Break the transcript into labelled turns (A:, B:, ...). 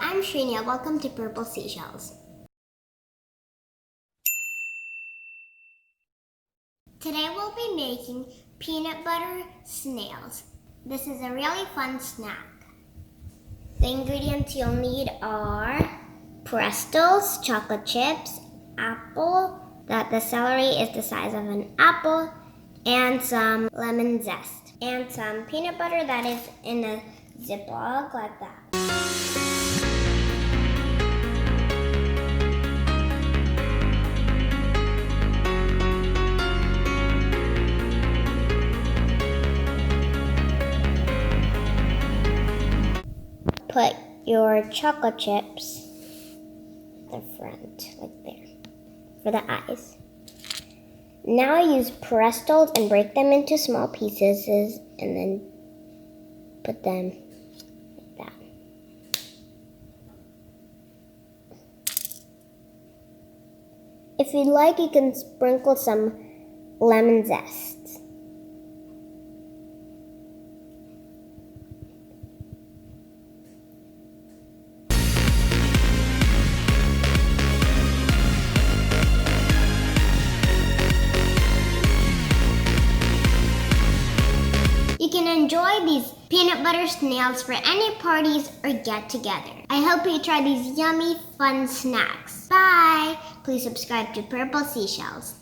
A: I'm Shreenia. Welcome to Purple Seashells. Today we'll be making peanut butter snails. This is a really fun snack. The ingredients you'll need are Pretzels, chocolate chips, apple, the celery is the size of an apple, and some lemon zest, and some peanut butter that is in a Ziploc like that. Put your chocolate chips at the front, like there, for the eyes. Now use Pretzels and break them into small pieces and then put them like that. If you'd like, you can sprinkle some lemon zest. You can enjoy these peanut butter snails for any parties or get-together. I hope you try these yummy, fun snacks. Bye! Please subscribe to Purple Seashells.